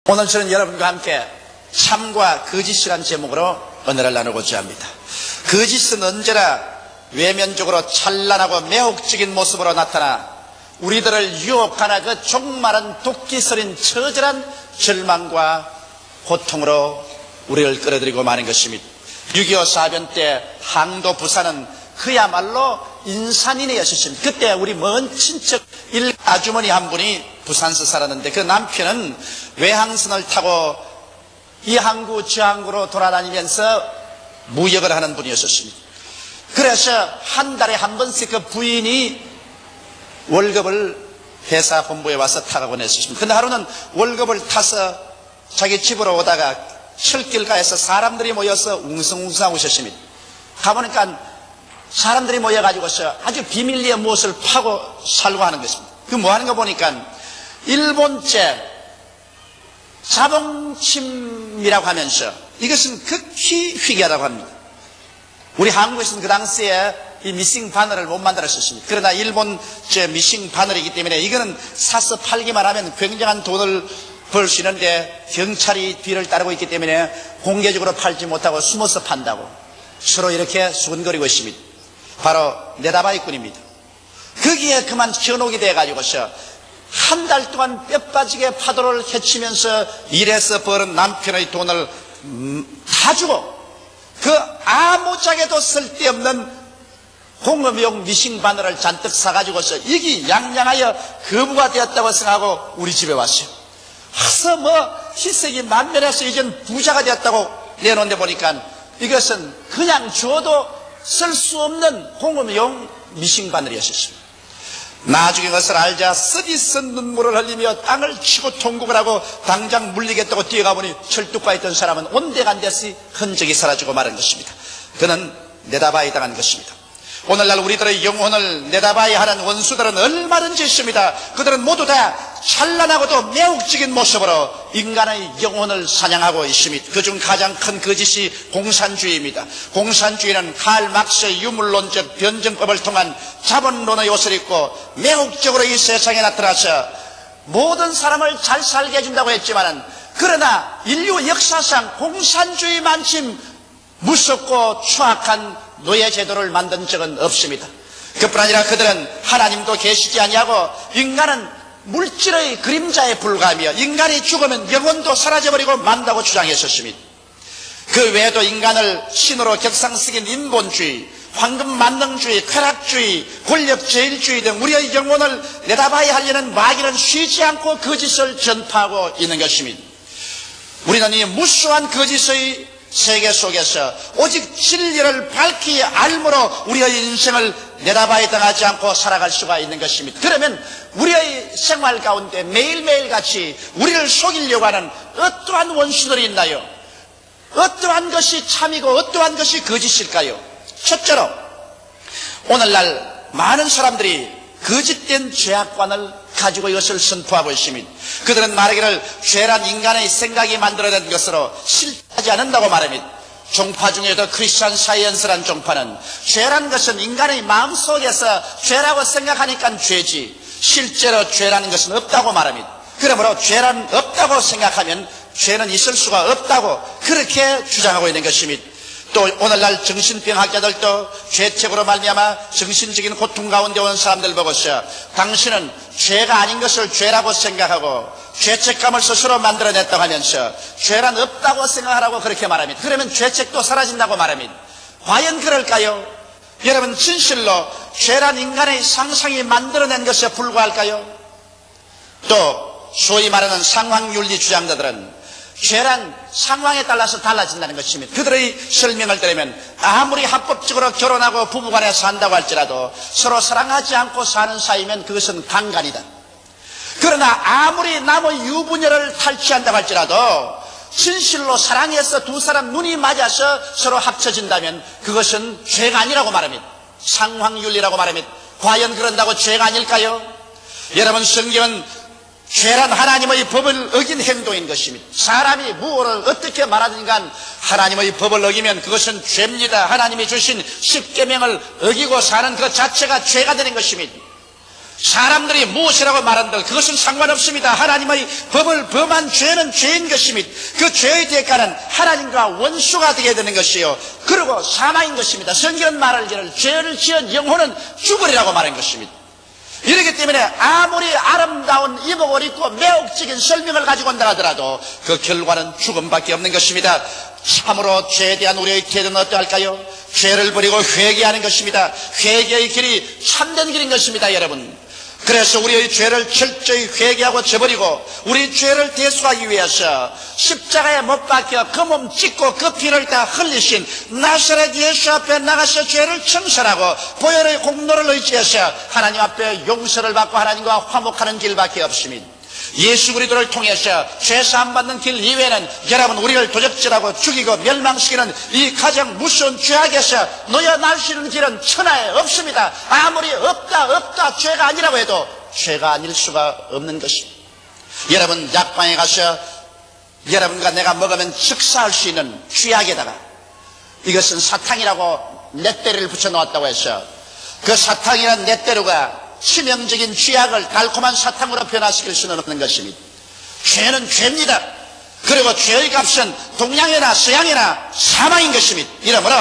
오늘 저는 여러분과 함께 참과 거짓이라는 제목으로 은혜를 나누고자 합니다. 거짓은 언제나 외면적으로 찬란하고 매혹적인 모습으로 나타나 우리들을 유혹하나 그 종말은 도끼 서린 처절한 절망과 고통으로 우리를 끌어들이고 마는 것입니다. 6.25 사변 때 항도 부산은 그야말로 인산인해였습니다. 그때 우리 먼 친척 아주머니 한 분이 부산서 살았는데 그 남편은 외항선을 타고 이 항구 저 항구로 돌아다니면서 무역을 하는 분이었습니다. 그래서 한 달에 한 번씩 그 부인이 월급을 회사 본부에 와서 타가곤 했었습니다. 근데 하루는 월급을 타서 자기 집으로 오다가 철길가에서 사람들이 모여서 웅성웅성하고 있었습니다. 가보니까 사람들이 모여가지고서 아주 비밀리에 무엇을 파고 살고 하는 것입니다. 그 뭐 하는 거 보니까 일본제 자봉침이라고 하면서 이것은 극히 희귀하다고 합니다. 우리 한국에서는 그 당시에 이 미싱 바늘을 못 만들었었습니다. 그러나 일본제 미싱 바늘이기 때문에 이거는 사서 팔기만 하면 굉장한 돈을 벌 수 있는데 경찰이 뒤를 따르고 있기 때문에 공개적으로 팔지 못하고 숨어서 판다고 서로 이렇게 수근거리고 있습니다. 바로 네다바이꾼입니다. 거기에 그만 현혹이 돼가지고서 한 달 동안 뼈 빠지게 파도를 헤치면서 일해서 벌은 남편의 돈을 다 주고 그 아무짝에도 쓸데없는 공업용 미싱 바늘을 잔뜩 사가지고서 이기양양하여 거부가 되었다고 생각하고 우리 집에 왔어요. 와서 희색이 만면해서 이젠 부자가 되었다고 내놓은데 보니까 이것은 그냥 줘도 쓸 수 없는 공업용 미싱 바늘이었습니다. 나중에 그것을 알자 쓰디쓴 눈물을 흘리며 땅을 치고 통곡을 하고 당장 물리겠다고 뛰어가보니 철뚝과 있던 사람은 온데간데시 흔적이 사라지고 마른 것입니다. 그는 내다봐야 당한 것입니다. 오늘날 우리들의 영혼을 내다봐야 하는 원수들은 얼마든지 있습니다. 그들은 모두 다 찬란하고도 매혹적인 모습으로 인간의 영혼을 사냥하고 있습니다. 그중 가장 큰 거짓이 공산주의입니다. 공산주의는 칼 막스의 유물론적 변증법을 통한 자본론의 옷을 입고 매혹적으로 이 세상에 나타나서 모든 사람을 잘 살게 해준다고 했지만은 그러나 인류 역사상 공산주의만큼 무섭고 추악한 노예제도를 만든 적은 없습니다. 그뿐 아니라 그들은 하나님도 계시지 아니하고 인간은 물질의 그림자에 불과하며 인간이 죽으면 영혼도 사라져버리고 만다고 주장했었습니다. 그 외에도 인간을 신으로 격상시킨 인본주의, 황금만능주의, 쾌락주의, 권력제일주의 등 우리의 영혼을 내다봐야 하려는 마귀는 쉬지 않고 거짓을 전파하고 있는 것입니다. 우리는 이 무수한 거짓의 세계 속에서 오직 진리를 밝히 알므로 우리의 인생을 내다봐야 당하지 않고 살아갈 수가 있는 것입니다. 그러면 우리의 생활 가운데 매일매일 같이 우리를 속이려고 하는 어떠한 원수들이 있나요? 어떠한 것이 참이고 어떠한 것이 거짓일까요? 첫째로 오늘날 많은 사람들이 거짓된 죄악관을 가지고 이것을 선포하고 있습니다. 그들은 말하기를 죄란 인간의 생각이 만들어낸 것으로 실하지 않는다고 말합니다. 종파 중에도 크리스천 사이언스란 종파는 죄란 것은 인간의 마음속에서 죄라고 생각하니까 죄지 실제로 죄라는 것은 없다고 말합니다. 그러므로 죄란 없다고 생각하면 죄는 있을 수가 없다고 그렇게 주장하고 있는 것입니다. 또 오늘날 정신병학자들도 죄책으로 말미암아 정신적인 고통 가운데 온 사람들 보고서 당신은 죄가 아닌 것을 죄라고 생각하고 죄책감을 스스로 만들어냈다고 하면서 죄란 없다고 생각하라고 그렇게 말합니다. 그러면 죄책도 사라진다고 말합니다. 과연 그럴까요? 여러분 진실로 죄란 인간의 상상이 만들어낸 것에 불과할까요? 또 소위 말하는 상황윤리 주장자들은 죄란 상황에 따라서 달라진다는 것입니다. 그들의 설명을 들으면 아무리 합법적으로 결혼하고 부부간에 산다고 할지라도 서로 사랑하지 않고 사는 사이면 그것은 강간이다. 그러나 아무리 남의 유부녀를 탈취한다고 할지라도 진실로 사랑해서 두 사람 눈이 맞아서 서로 합쳐진다면 그것은 죄가 아니라고 말합니다. 상황윤리라고 말합니다. 과연 그런다고 죄가 아닐까요? 여러분 성경은 죄란 하나님의 법을 어긴 행동인 것입니다. 사람이 무엇을 어떻게 말하든가 하나님의 법을 어기면 그것은 죄입니다. 하나님이 주신 십계명을 어기고 사는 그 자체가 죄가 되는 것입니다. 사람들이 무엇이라고 말한들 그것은 상관없습니다. 하나님의 법을 범한 죄는 죄인 것입니다. 그 죄의 대가는 하나님과 원수가 되게 되는 것이요, 그리고 사망인 것입니다. 성경은 말하기를 죄를 지은 영혼은 죽으리라고 말한 것입니다. 이렇기 때문에 아무리 아름다운 이복을 입고 매혹적인 설명을 가지고 온다 하더라도 그 결과는 죽음밖에 없는 것입니다. 참으로 죄에 대한 우리의 태도는 어떠할까요? 죄를 버리고 회개하는 것입니다. 회개의 길이 참된 길인 것입니다, 여러분. 그래서 우리의 죄를 철저히 회개하고 저버리고 우리 죄를 대속하기 위해서 십자가에 못 박혀 그 몸 찢고 그 피를 다 흘리신 나사렛 예수 앞에 나가서 죄를 청산하고 보혈의 공로를 의지해서 하나님 앞에 용서를 받고 하나님과 화목하는 길밖에 없습니다. 예수 그리스도를 통해서 죄사함 받는 길 이외에는 여러분, 우리를 도적질하고 죽이고 멸망시키는 이 가장 무서운 죄악에서 놓여날 수 있는 길은 천하에 없습니다. 아무리 없다 죄가 아니라고 해도 죄가 아닐 수가 없는 것입니다. 여러분, 약방에 가서 여러분과 내가 먹으면 즉사할 수 있는 쥐약에다가 이것은 사탕이라고 넷대를 붙여놓았다고 해서 그 사탕이란 넷대루가 치명적인 쥐약을 달콤한 사탕으로 변화시킬 수는 없는 것입니다. 죄는 죄입니다. 그리고 죄의 값은 동양이나 서양이나 사망인 것입니다. 이러므로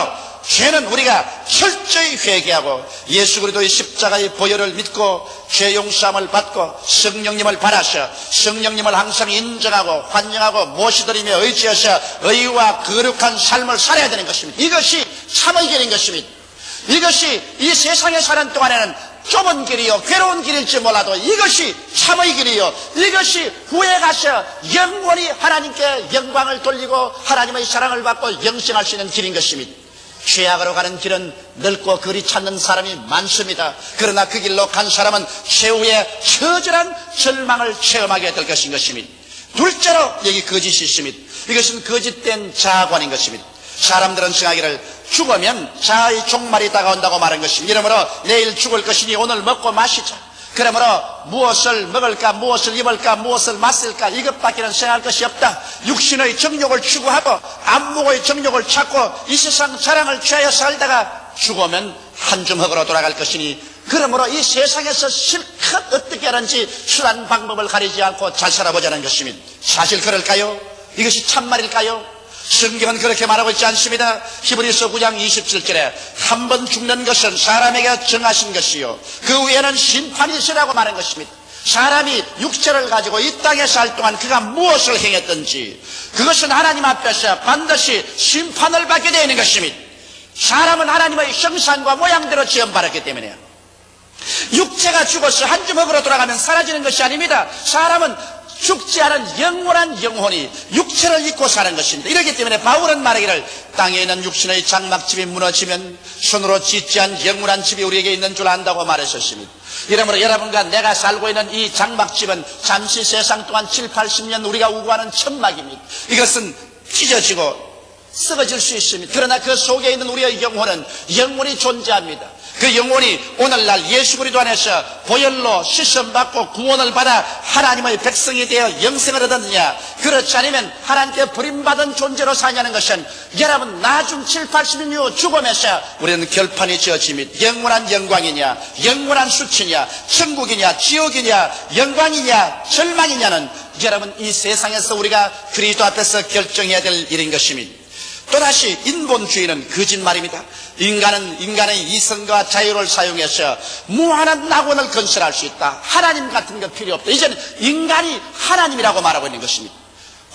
죄는 우리가 철저히 회개하고 예수 그리스도의 십자가의 보혈을 믿고 죄 용서함을 받고 성령님을 받아서 성령님을 항상 인정하고 환영하고 모시드리며 의지해서 의와 거룩한 삶을 살아야 되는 것입니다. 이것이 참의 길인 것입니다. 이것이 이 세상에 사는 동안에는 좁은 길이요, 괴로운 길일지 몰라도 이것이 참의 길이요, 이것이 후에 가서 영원히 하나님께 영광을 돌리고 하나님의 사랑을 받고 영생할 수 있는 길인 것입니다. 죄악으로 가는 길은 넓고 거리 찾는 사람이 많습니다. 그러나 그 길로 간 사람은 최후의 처절한 절망을 체험하게 될 것인 것입니다. 둘째로 여기 거짓이 있습니다. 이것은 거짓된 자아관인 것입니다. 사람들은 생각하기를 죽으면 자아의 종말이 다가온다고 말한 것입니다. 이러므로 내일 죽을 것이니 오늘 먹고 마시자. 그러므로 무엇을 먹을까, 무엇을 입을까, 무엇을 마실까, 이것밖에는 생각할 것이 없다. 육신의 정욕을 추구하고 안목의 정욕을 찾고 이 세상 자랑을 취하여 살다가 죽으면 한줌흙으로 돌아갈 것이니, 그러므로 이 세상에서 실컷 어떻게 하는지 수단 방법을 가리지 않고 잘 살아보자는 것입니다. 사실 그럴까요? 이것이 참말일까요? 성경은 그렇게 말하고 있지 않습니다. 히브리서 9장 27절에 한 번 죽는 것은 사람에게 정하신 것이요, 그 후에는 심판이 있으라고 말한 것입니다. 사람이 육체를 가지고 이 땅에 살 동안 그가 무엇을 행했든지 그것은 하나님 앞에서 반드시 심판을 받게 되어 있는 것입니다. 사람은 하나님의 형상과 모양대로 지음받았기 때문에요. 육체가 죽어서 한 주먹으로 돌아가면 사라지는 것이 아닙니다. 사람은 죽지 않은 영원한 영혼이 육체를 입고 사는 것입니다. 이렇기 때문에 바울은 말하기를 땅에 있는 육신의 장막집이 무너지면 손으로 짓지 않은 영원한 집이 우리에게 있는 줄 안다고 말했었습니다. 이러므로 여러분과 내가 살고 있는 이 장막집은 잠시 세상 동안 7, 80년 우리가 우고하는 천막입니다. 이것은 찢어지고 썩어질 수 있습니다. 그러나 그 속에 있는 우리의 영혼은 영원히 존재합니다. 그 영혼이 오늘날 예수 그리스도 안에서 보혈로 씻음받고 구원을 받아 하나님의 백성이 되어 영생을 얻었느냐, 그렇지 않으면 하나님께 버림받은 존재로 사냐는 것은 여러분 나중 7, 80년 이후 죽음에서 우리는 결판이 지어집니다. 영원한 영광이냐, 영원한 수치냐, 천국이냐, 지옥이냐, 영광이냐, 절망이냐는 여러분 이 세상에서 우리가 그리스도 앞에서 결정해야 될 일인 것입니다. 또다시 인본주의는 거짓말입니다. 인간은 인간의 이성과 자유를 사용해서 무한한 낙원을 건설할 수 있다. 하나님 같은 거 필요 없다. 이제는 인간이 하나님이라고 말하고 있는 것입니다.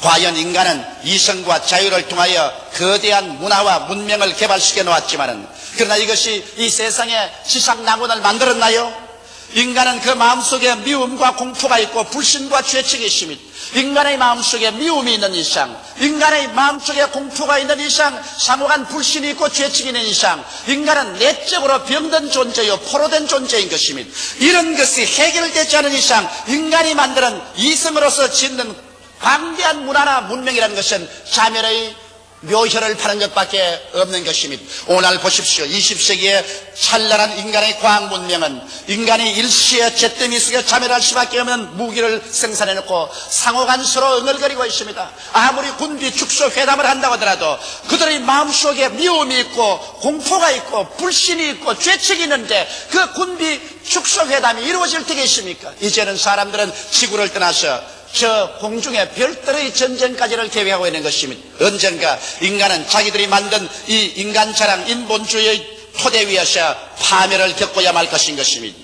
과연 인간은 이성과 자유를 통하여 거대한 문화와 문명을 개발시켜 놓았지만은, 그러나 이것이 이 세상에 지상 낙원을 만들었나요? 인간은 그 마음속에 미움과 공포가 있고 불신과 죄책이 있습니다. 인간의 마음속에 미움이 있는 이상, 인간의 마음속에 공포가 있는 이상, 상호간 불신이 있고 죄책이 있는 이상 인간은 내적으로 병든 존재요, 포로된 존재인 것입니다. 이런 것이 해결되지 않은 이상 인간이 만드는 이성으로서 짓는 방대한 문화나 문명이라는 것은 자멸의 묘혈을 파는 것밖에 없는 것입니다. 오늘 보십시오. 20세기의 찬란한 인간의 과학 문명은 인간이 일시에 잿더미 속에 자멸할 수밖에 없는 무기를 생산해놓고 상호간 서로 응얼거리고 있습니다. 아무리 군비 축소 회담을 한다고 하더라도 그들의 마음속에 미움이 있고 공포가 있고 불신이 있고 죄책이 있는데 그 군비 축소 회담이 이루어질 때겠습니까? 이제는 사람들은 지구를 떠나서 저 공중의 별들의 전쟁까지를 계획하고 있는 것입니다. 언젠가 인간은 자기들이 만든 이 인간 자랑 인본주의의 토대 위에서 파멸을 겪어야 말 것인 것입니다.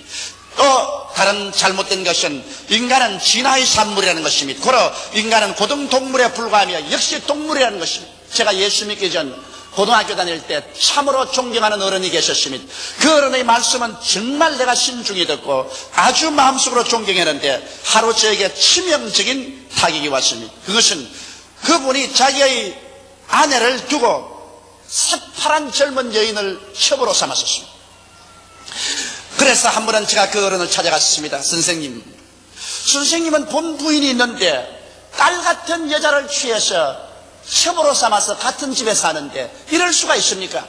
또 다른 잘못된 것은 인간은 진화의 산물이라는 것입니다. 고로 인간은 고등동물에 불과하며 역시 동물이라는 것입니다. 제가 예수 믿기 전 고등학교 다닐 때 참으로 존경하는 어른이 계셨습니다. 그 어른의 말씀은 정말 내가 신중히 듣고 아주 마음속으로 존경했는데 하루 저에게 치명적인 타격이 왔습니다. 그것은 그분이 자기의 아내를 두고 새파란 젊은 여인을 첩으로 삼았었습니다. 그래서 한 번은 제가 그 어른을 찾아갔습니다. 선생님은 본 부인이 있는데 딸 같은 여자를 취해서 첩으로 삼아서 같은 집에 사는데 이럴 수가 있습니까?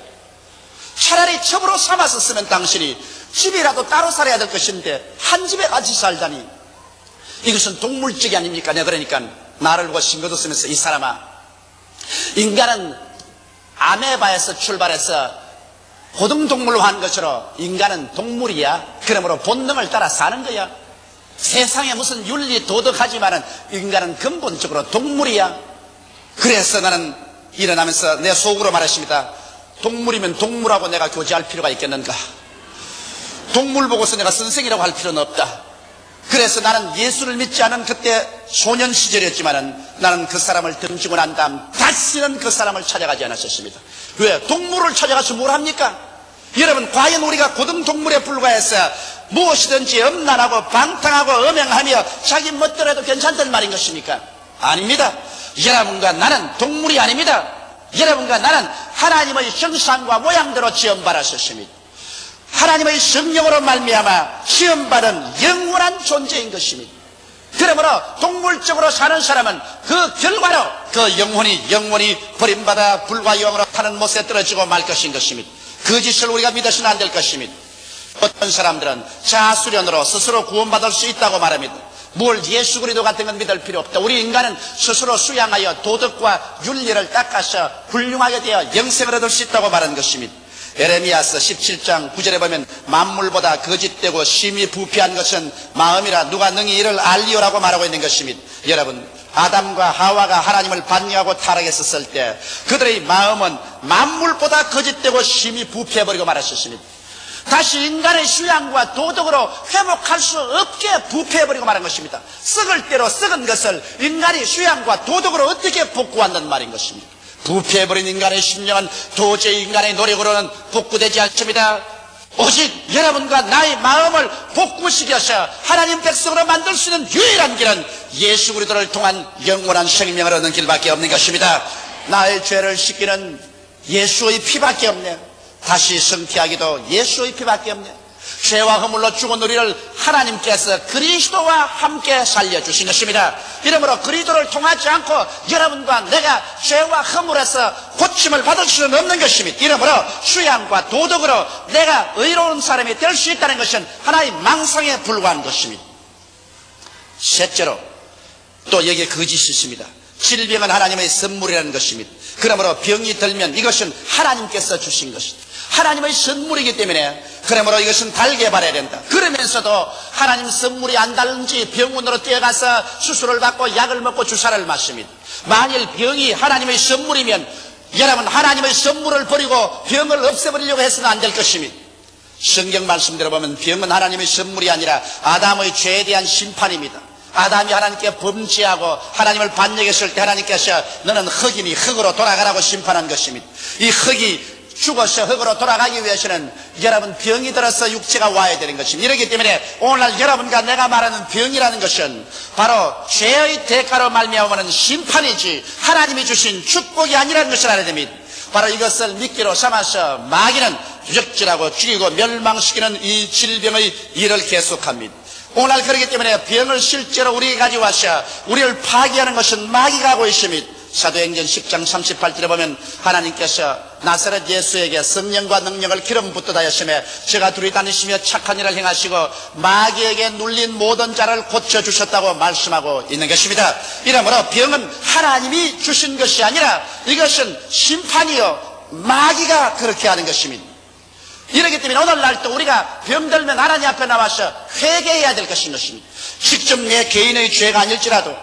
차라리 첩으로 삼았었으면 당신이 집이라도 따로 살아야 될 것인데 한 집에 같이 살다니 이것은 동물적이 아닙니까? 내가 그러니까 나를 보고 싱긋웃으면서 이 사람아, 인간은 아메바에서 출발해서 고등동물로 한 것으로 인간은 동물이야. 그러므로 본능을 따라 사는 거야. 세상에 무슨 윤리 도덕하지만은 인간은 근본적으로 동물이야. 그래서 나는 일어나면서 내 속으로 말했습니다. 동물이면 동물하고 내가 교제할 필요가 있겠는가? 동물 보고서 내가 선생이라고 할 필요는 없다. 그래서 나는 예수를 믿지 않은 그때 소년 시절이었지만은 나는 그 사람을 던지고 난 다음 다시는 그 사람을 찾아가지 않았었습니다. 왜? 동물을 찾아가서 뭘 합니까? 여러분, 과연 우리가 고등동물에 불과해서 무엇이든지 엄란하고 방탕하고 음행하며 자기 멋대로 해도 괜찮단 말인 것입니까? 아닙니다. 여러분과 나는 동물이 아닙니다. 여러분과 나는 하나님의 형상과 모양대로 지음받았습니다. 하나님의 성령으로 말미암아 지음받은 영원한 존재인 것입니다. 그러므로 동물적으로 사는 사람은 그 결과로 그 영혼이 버림받아 불과 영으로 타는 못에 떨어지고 말 것인 것입니다. 그 짓을 우리가 믿어서는 안 될 것입니다. 어떤 사람들은 자수련으로 스스로 구원받을 수 있다고 말합니다. 뭘 예수 그리스도 같은 건 믿을 필요 없다. 우리 인간은 스스로 수양하여 도덕과 윤리를 닦아서 훌륭하게 되어 영생을 얻을 수 있다고 말한 것입니다. 에레미야서 17장 9절에 보면 만물보다 거짓되고 심히 부패한 것은 마음이라 누가 능히 이를 알리오라고 말하고 있는 것입니다. 여러분, 아담과 하와가 하나님을 반역하고 타락했었을 때 그들의 마음은 만물보다 거짓되고 심히 부패해버리고 말았었습니다. 다시 인간의 수양과 도덕으로 회복할 수 없게 부패해버리고 말한 것입니다. 썩을 대로 썩은 것을 인간이 수양과 도덕으로 어떻게 복구한다는 말인 것입니다. 부패해버린 인간의 심령은 도저히 인간의 노력으로는 복구되지 않습니다. 오직 여러분과 나의 마음을 복구시켜서 하나님 백성으로 만들 수 있는 유일한 길은 예수 그리스도를 통한 영원한 생명을 얻는 길밖에 없는 것입니다. 나의 죄를 씻기는 예수의 피밖에 없네. 다시 성취하기도 예수의 피밖에 없네. 죄와 허물로 죽은 우리를 하나님께서 그리스도와 함께 살려주신 것입니다. 이러므로 그리스도를 통하지 않고 여러분과 내가 죄와 허물에서 고침을 받을 수는 없는 것입니다. 이러므로 수양과 도덕으로 내가 의로운 사람이 될 수 있다는 것은 하나의 망상에 불과한 것입니다. 셋째로 또 여기에 거짓이 있습니다. 질병은 하나님의 선물이라는 것입니다. 그러므로 병이 들면 이것은 하나님께서 주신 것입니다. 하나님의 선물이기 때문에 그러므로 이것은 달게 바라야 된다. 그러면서도 하나님 선물이 안 닿는지 병원으로 뛰어가서 수술을 받고 약을 먹고 주사를 맞습니다. 만일 병이 하나님의 선물이면 여러분, 하나님의 선물을 버리고 병을 없애버리려고 해서는 안 될 것입니다. 성경 말씀대로 보면 병은 하나님의 선물이 아니라 아담의 죄에 대한 심판입니다. 아담이 하나님께 범죄하고 하나님을 반역했을 때 하나님께서 너는 흙이니 흙으로 돌아가라고 심판한 것입니다. 이 흙이 죽어서 흙으로 돌아가기 위해서는 여러분 병이 들어서 육체가 와야 되는 것입니다. 이렇기 때문에 오늘날 여러분과 내가 말하는 병이라는 것은 바로 죄의 대가로 말미암아오는 심판이지 하나님이 주신 축복이 아니라는 것을 알아야 됩니다. 바로 이것을 미끼로 삼아서 마귀는 유적질하고 죽이고 멸망시키는 이 질병의 일을 계속합니다. 오늘날 그렇기 때문에 병을 실제로 우리에게 가져와서 우리를 파괴하는 것은 마귀가 하고 있습니다. 사도행전 10장 38절에 보면 하나님께서 나사렛 예수에게 성령과 능력을 기름 붓듯 하였으며 제가 둘이 다니시며 착한 일을 행하시고 마귀에게 눌린 모든 자를 고쳐주셨다고 말씀하고 있는 것입니다. 이러므로 병은 하나님이 주신 것이 아니라 이것은 심판이요 마귀가 그렇게 하는 것입니다. 이렇기 때문에 오늘날 또 우리가 병들면 하나님 앞에 나와서 회개해야 될 것입니다. 직접 내 개인의 죄가 아닐지라도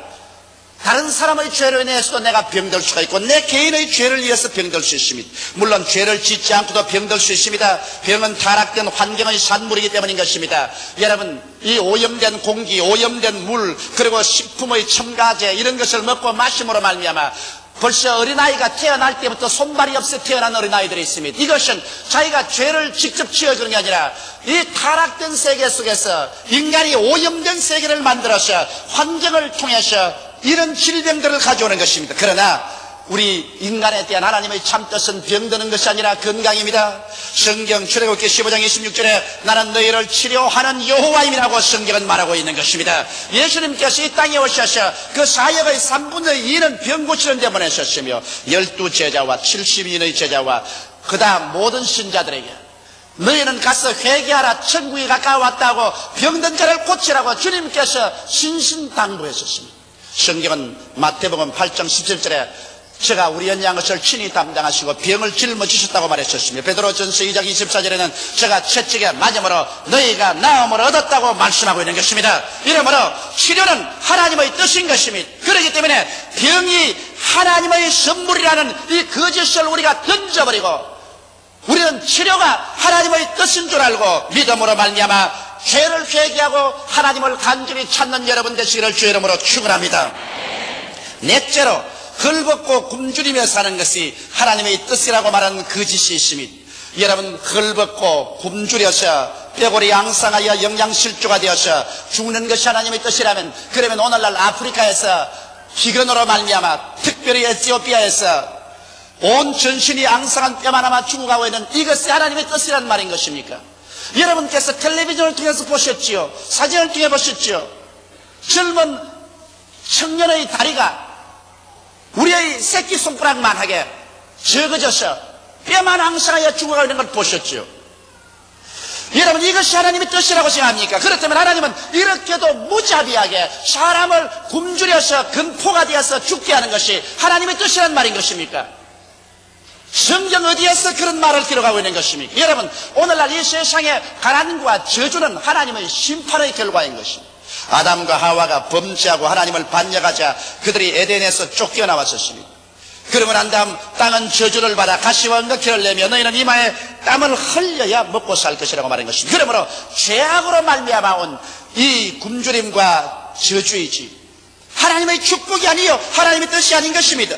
다른 사람의 죄로 인해서도 내가 병들 수가 있고 내 개인의 죄를 위해서 병들 수 있습니다. 물론 죄를 짓지 않고도 병들 수 있습니다. 병은 타락된 환경의 산물이기 때문인 것입니다. 여러분, 이 오염된 공기, 오염된 물, 그리고 식품의 첨가제 이런 것을 먹고 마심으로 말미암아 벌써 어린아이가 태어날 때부터 손발이 없어 태어난 어린아이들이 있습니다. 이것은 자기가 죄를 직접 지어주는 게 아니라 이 타락된 세계 속에서 인간이 오염된 세계를 만들어서 환경을 통해서 이런 질병들을 가져오는 것입니다. 그러나 우리 인간에 대한 하나님의 참뜻은 병드는 것이 아니라 건강입니다. 성경 출애굽기 15장 26절에 나는 너희를 치료하는 여호와임이라고 성경은 말하고 있는 것입니다. 예수님께서 이 땅에 오셔서 그 사역의 3분의 2는 병 고치는 데 보내셨으며 12제자와 70인의 제자와 그다음 모든 신자들에게 너희는 가서 회개하라 천국이 가까워왔다고 병든 자를 고치라고 주님께서 신신당부했었습니다. 성경은 마태복음 8장 17절에 제가 우리 연약한 것을 친히 담당하시고 병을 짊어지셨다고 말했었습니다. 베드로전서 2장 24절에는 제가 채찍에 맞음으로 너희가 나음을 얻었다고 말씀하고 있는 것입니다. 이러므로 치료는 하나님의 뜻인 것입니다. 그렇기 때문에 병이 하나님의 선물이라는 이 거짓을 우리가 던져버리고 우리는 치료가 하나님의 뜻인 줄 알고 믿음으로 말미암아 죄를 회개하고 하나님을 간절히 찾는 여러분 되시기를 주 이름으로 축원합니다. 넷째로 헐벗고 굶주리며 사는 것이 하나님의 뜻이라고 말하는 거짓이 있습니다. 여러분, 헐벗고 굶주려서 뼈골이 양상하여 영양실조가 되어서 죽는 것이 하나님의 뜻이라면 그러면 오늘날 아프리카에서 기근으로 말미암아 특별히 에티오피아에서 온 전신이 앙상한 뼈만 아마 죽어가고 있는 이것이 하나님의 뜻이라는 말인 것입니까? 여러분께서 텔레비전을 통해서 보셨지요? 사진을 통해 보셨지요? 젊은 청년의 다리가 우리의 새끼손가락만 하게 적어져서 뼈만 앙상하여 죽어가고 있는 걸 보셨죠? 여러분, 이것이 하나님의 뜻이라고 생각합니까? 그렇다면 하나님은 이렇게도 무자비하게 사람을 굶주려서 근포가 되어서 죽게 하는 것이 하나님의 뜻이라는 말인 것입니까? 성경 어디에서 그런 말을 기록하고 있는 것입니까? 여러분, 오늘날 이 세상의 가난과 저주는 하나님의 심판의 결과인 것입니다. 아담과 하와가 범죄하고 하나님을 반역하자 그들이 에덴에서 쫓겨나왔었습니다. 그러고 난 다음 땅은 저주를 받아 가시와 엉겅퀴를 내며 너희는 이마에 땀을 흘려야 먹고 살 것이라고 말한 것입니다. 그러므로 죄악으로 말미암아 온 이 굶주림과 저주이지 하나님의 축복이 아니요 하나님의 뜻이 아닌 것입니다.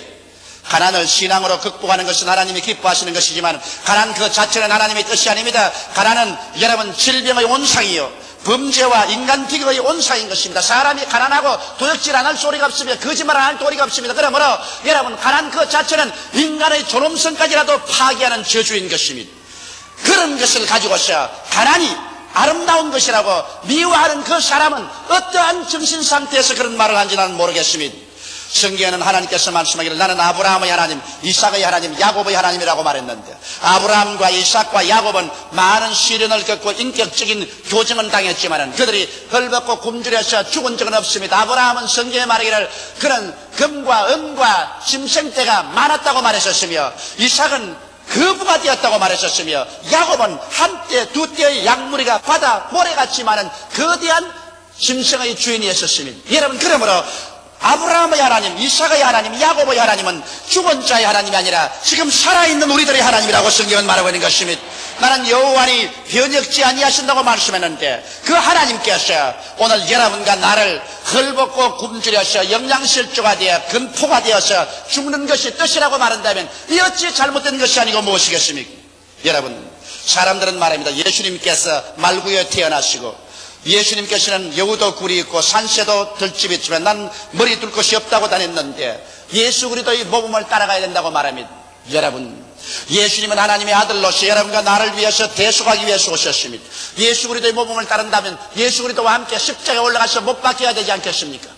가난을 신앙으로 극복하는 것은 하나님이 기뻐하시는 것이지만 가난 그 자체는 하나님의 뜻이 아닙니다. 가난은 여러분 질병의 온상이요 범죄와 인간 비극의 온상인 것입니다. 사람이 가난하고 도둑질 안 할 소리가 없으며 거짓말 안 할 도리가 없습니다. 그러므로 여러분 가난 그 자체는 인간의 존엄성까지라도 파괴하는 저주인 것입니다. 그런 것을 가지고서 가난이 아름다운 것이라고 미워하는 그 사람은 어떠한 정신상태에서 그런 말을 하는지 나는 모르겠습니다. 성경에는 하나님께서 말씀하기를 나는 아브라함의 하나님, 이삭의 하나님, 야곱의 하나님이라고 말했는데 아브라함과 이삭과 야곱은 많은 시련을 겪고 인격적인 교정은 당했지만 그들이 헐벗고 굶주려서 죽은 적은 없습니다. 아브라함은 성경에 말하기를 그런 금과 은과 짐승떼가 많았다고 말했었으며 이삭은 거부가 되었다고 말했었으며 야곱은 한때 두 때의 양무리가 바다 모래같이 많은 거대한 짐승의 주인이었습니다. 여러분, 그러므로 아브라함의 하나님, 이삭의 하나님, 야곱의 하나님은 죽은 자의 하나님이 아니라 지금 살아있는 우리들의 하나님이라고 성경은 말하고 있는 것입니다. 나는 여호와니 변혁지 아니하신다고 말씀했는데 그 하나님께서 오늘 여러분과 나를 헐벗고 굶주려서 영양실조가 되어 근포가 되어서 죽는 것이 뜻이라고 말한다면 이 어찌 잘못된 것이 아니고 무엇이겠습니까? 여러분, 사람들은 말합니다. 예수님께서 말구에 태어나시고 예수님께서는 여우도 굴이 있고 산새도 들집이 있지만 난 머리 둘 곳이 없다고 다녔는데 예수 그리스도의 모범을 따라가야 된다고 말합니다. 여러분, 예수님은 하나님의 아들로서 여러분과 나를 위해서 대속하기 위해서 오셨습니다. 예수 그리스도의 모범을 따른다면 예수 그리스도와 함께 십자가에 올라가서 못 박혀야 되지 않겠습니까?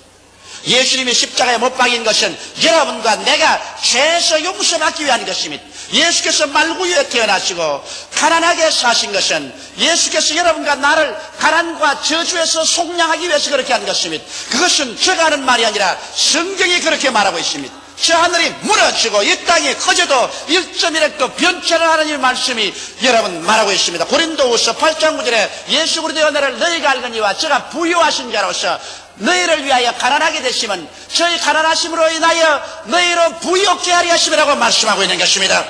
예수님이 십자가에 못 박인 것은 여러분과 내가 죄에서 용서받기 위한 것입니다. 예수께서 말구유에 태어나시고 가난하게 사신 것은 예수께서 여러분과 나를 가난과 저주에서 속량하기 위해서 그렇게 한 것입니다. 그것은 제가 하는 말이 아니라 성경이 그렇게 말하고 있습니다. 저 하늘이 무너지고 이 땅이 커져도 1.1획도 변치 않은 하나님의 말씀이 여러분 말하고 있습니다. 고린도후서 8장 9절에 예수 그리스도의 은혜를 너희가 알거니와 저가 부유하신 자로서 너희를 위하여 가난하게 되시면 저희 가난하심으로 인하여 너희로 부유케 하리 하심이라고 말씀하고 있는 것입니다.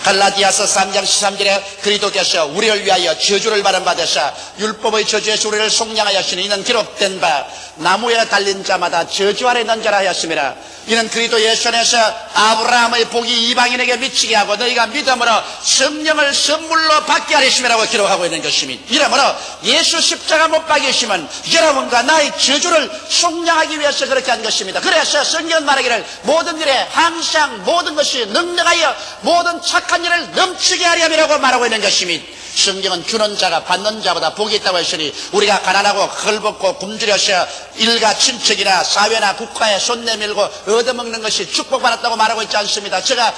갈라디아서 3장 13절에 그리스도께서 우리를 위하여 저주를 받으사 율법의 저주에서 우리를 속량하였으니 이는 기록된 바 나무에 달린 자마다 저주 아래 있는 자라 하였습니다. 이는 그리스도 예수 안에서 아브라함의 복이 이방인에게 미치게 하고 너희가 믿음으로 성령을 선물로 받게 하리심이라고 기록하고 있는 것입니다. 이러므로 예수 십자가 못 박이시면 여러분과 나의 저주를 속량하기 위해서 그렇게 한 것입니다. 그래서 성경은 말하기를 모든 일에 항상 모든 것이 능력하여 모든 착한 일을 넘치게 하리 함이라고 말하고 있는 것입니다. 성경은 주는 자가 받는 자보다 복이 있다고 했으니 우리가 가난하고 헐벗고 굶주려서 일가 친척이나 사회나 국가에 손 내밀고 얻어먹는 것이 축복받았다고 말하고 있지 않습니다. 제가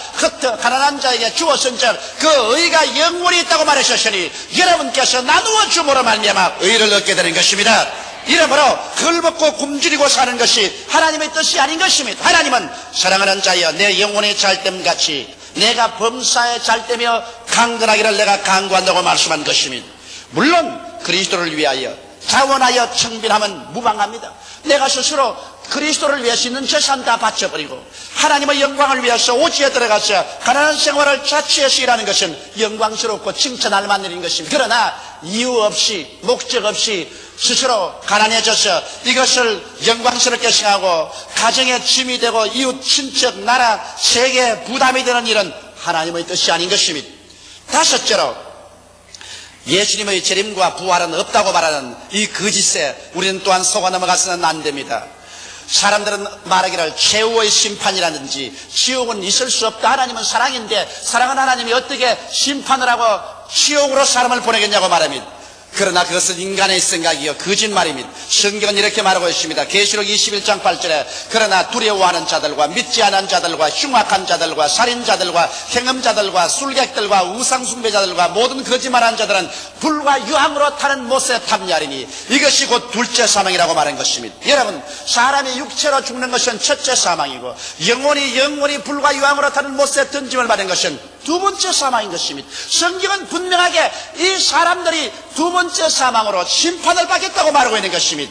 가난한 자에게 주었은즉 그 의가 영원히 있다고 말하셨으니 여러분께서 나누어 줌으로 말미암아 의를 얻게 되는 것입니다. 이러므로 헐벗고 굶주리고 사는 것이 하나님의 뜻이 아닌 것입니다. 하나님은 사랑하는 자여 내 영혼의 잘됨같이 내가 범사에 잘되며 강건하기를 내가 강구한다고 말씀한 것입니다. 물론 그리스도를 위하여 자원하여 청빈하면 무방합니다. 내가 스스로 그리스도를 위해서 있는 재산 다 바쳐버리고 하나님의 영광을 위해서 오지에 들어가서 가난한 생활을 자취해서 일하는 것은 영광스럽고 칭찬할 만한 일인 것입니다. 그러나 이유 없이 목적 없이 스스로 가난해져서 이것을 영광스럽게 생각하고 가정의 짐이 되고 이웃, 친척, 나라, 세계에 부담이 되는 일은 하나님의 뜻이 아닌 것입니다. 다섯째로 예수님의 재림과 부활은 없다고 말하는 이 거짓에 우리는 또한 속아 넘어가서는 안 됩니다. 사람들은 말하기를 최후의 심판이라든지 지옥은 있을 수 없다. 하나님은 사랑인데 사랑은 하나님이 어떻게 심판을 하고 지옥으로 사람을 보내겠냐고 말합니다. 그러나 그것은 인간의 생각이요 거짓말입니다. 성경은 이렇게 말하고 있습니다. 계시록 21장 8절에 그러나 두려워하는 자들과 믿지 않은 자들과 흉악한 자들과 살인자들과 행음자들과 술객들과 우상숭배자들과 모든 거짓말하는 자들은 불과 유황으로 타는 못에 탐냐리니 이것이 곧 둘째 사망이라고 말한 것입니다. 여러분, 사람이 육체로 죽는 것은 첫째 사망이고 영혼이 불과 유황으로 타는 못에 던짐을 받은 것은 두 번째 사망인 것입니다. 성경은 분명하게 이 사람들이 두 번째 사망으로 심판을 받겠다고 말하고 있는 것입니다.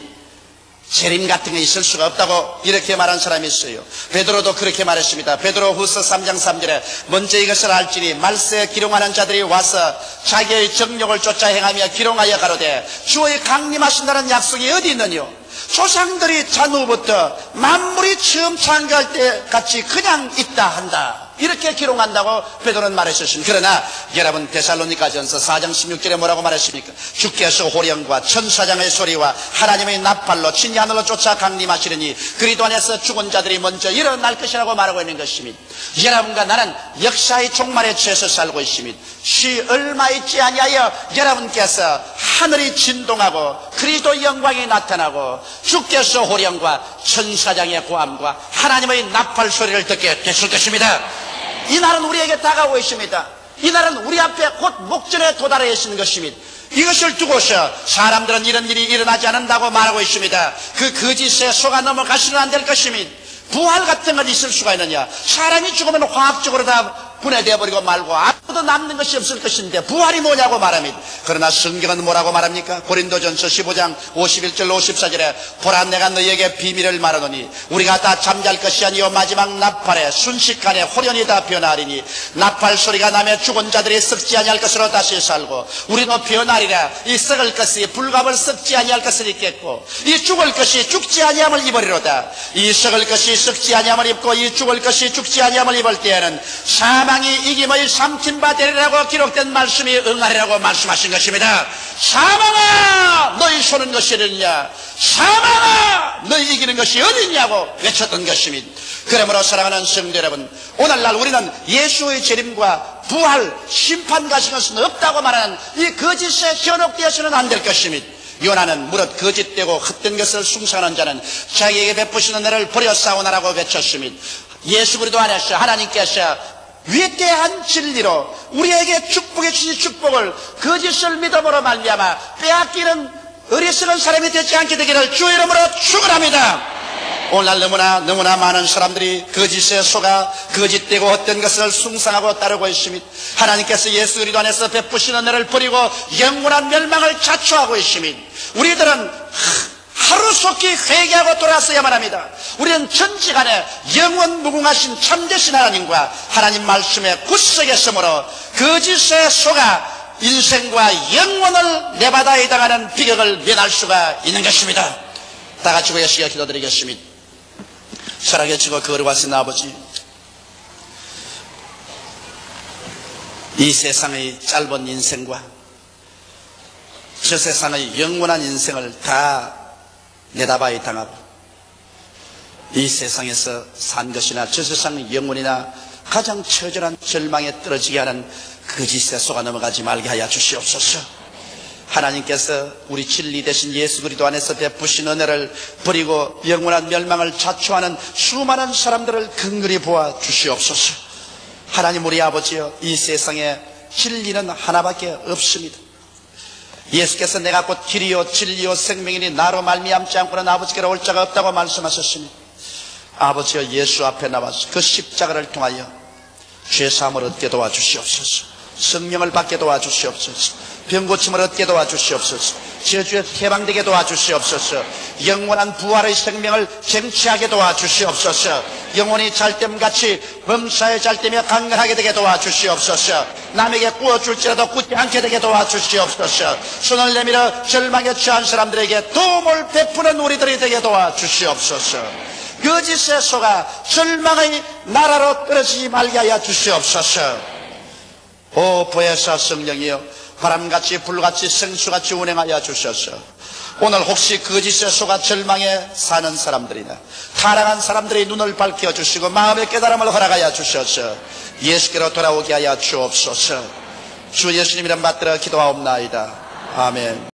재림 같은 게 있을 수가 없다고 이렇게 말한 사람이 있어요. 베드로도 그렇게 말했습니다. 베드로후서 3장 3절에 먼저 이것을 알지니 말세에 기롱하는 자들이 와서 자기의 정욕을 쫓아 행하며 기롱하여 가로되 주의 강림하신다는 약속이 어디 있느뇨? 조상들이 잔후부터 만물이 처음 창조할 때 같이 그냥 있다 한다. 이렇게 기록한다고 베드로는 말했었습니다. 그러나 여러분 데살로니가전서 4장 16절에 뭐라고 말했습니까? 주께서 호령과 천사장의 소리와 하나님의 나팔로 친히 하늘로 쫓아 강림하시려니 그리스도 안에서 죽은 자들이 먼저 일어날 것이라고 말하고 있는 것입니다. 여러분과 나는 역사의 종말에 처해서 살고 있습니다. 시 얼마 있지 아니하여 여러분께서 하늘이 진동하고 그리스도 영광이 나타나고 주께서 호령과 천사장의 고함과 하나님의 나팔 소리를 듣게 되실 것입니다. 이 날은 우리에게 다가오고 있습니다. 이 날은 우리 앞에 곧 목전에 도달해 있는 것입니다. 이것을 두고서 사람들은 이런 일이 일어나지 않는다고 말하고 있습니다. 그 거짓에 속아 넘어가서는 안 될 것입니다. 부활 같은 건 있을 수가 있느냐? 사람이 죽으면 화학적으로 다 분해되어 버리고 말고 아무도 남는 것이 없을 것인데 부활이 뭐냐고 말합니다. 그러나 성경은 뭐라고 말합니까? 고린도전서 15장 51절 54절에 보라 내가 너희에게 비밀을 말하노니 우리가 다 잠잘 것이 아니요 마지막 나팔에 순식간에 호련히 다 변하리니 나팔 소리가 나며 죽은 자들이 썩지 아니할 것으로 다시 살고 우리는 변하리라. 이 썩을 것이 불갑을 썩지 아니할 것을 입겠고 이 죽을 것이 죽지 아니함을 입으리로다. 이 썩을 것이 썩지 아니함을 입고 이 죽을 것이 죽지 아니함을 입을 때에는 사망이 이김의 삼킨 바 되리라고 기록된 말씀이 응하리라고 말씀하신 것입니다. 사망아 너희 쏘는 것이 어디냐? 사망아 너희 이기는 것이 어디냐고 외쳤던 것입니다. 그러므로 사랑하는 성도 여러분, 오늘날 우리는 예수의 재림과 부활, 심판 같은 것은 없다고 말하는 이 거짓에 현혹되어서는 안 될 것입니다. 요나는 무릇 거짓되고 헛된 것을 숭상하는 자는 자기에게 베푸시는 은혜를 버려 싸우나라고 외쳤으니 예수 그리스도 안에서 하나님께서 위대한 진리로 우리에게 축복해 주신 축복을 거짓을 믿음으로 말미암아 빼앗기는 어리석은 사람이 되지 않게 되기를 주의 이름으로 축원합니다. 오늘날 너무나 많은 사람들이 거짓에 속아 거짓되고 헛된 것을 숭상하고 따르고 있습니다. 하나님께서 예수 그리스도 안에서 베푸시는 은혜를 버리고 영원한 멸망을 자초하고 있습니다. 우리들은 하루속히 회개하고 돌아서야만 합니다. 우리는 천지간에 영원 무궁하신 참되신 하나님과 하나님 말씀에 굳세게 서므로 거짓에 속아 인생과 영원을 내바다에 당하는 비극을 면할 수가 있는 것입니다. 다 같이 고개시켜 기도드리겠습니다. 살아계시고 거룩하신 아버지, 이 세상의 짧은 인생과 저 세상의 영원한 인생을 다 내다봐야 당하고 이 세상에서 산 것이나 저 세상의 영혼이나 가장 처절한 절망에 떨어지게 하는 거짓에 속아 넘어가지 말게 하여 주시옵소서. 하나님께서 우리 진리 되신 예수 그리스도 안에서 베푸신 은혜를 버리고 영원한 멸망을 자초하는 수많은 사람들을 근근히 보아 주시옵소서. 하나님 우리 아버지여, 이 세상에 진리는 하나밖에 없습니다. 예수께서 내가 곧 길이요 진리요 생명이니 나로 말미암지 않고는 아버지께로 올 자가 없다고 말씀하셨으니 아버지여, 예수 앞에 나와서 그 십자가를 통하여 죄사함을 얻게 도와주시옵소서. 성령을 받게 도와주시옵소서. 병고침을 얻게 도와주시옵소서. 저주에 해방되게 도와주시옵소서. 영원한 부활의 생명을 쟁취하게 도와주시옵소서. 영혼이 잘됨같이 범사에 잘되며 강건하게 되게 도와주시옵소서. 남에게 구워줄지라도 굳지 않게 되게 도와주시옵소서. 손을 내밀어 절망에 처한 사람들에게 도움을 베푸는 우리들이 되게 도와주시옵소서. 거짓에 속아 절망의 나라로 떨어지지 말게 하여 주시옵소서. 오 보혜사 성령이여, 바람같이 불같이 생수같이 운행하여 주셔서 오늘 혹시 거짓에 속아 절망에 사는 사람들이나 타락한 사람들의 눈을 밝혀 주시고 마음의 깨달음을 허락하여 주셔서 예수께로 돌아오게 하여 주옵소서. 주 예수님 이름 받들어 기도하옵나이다. 아멘.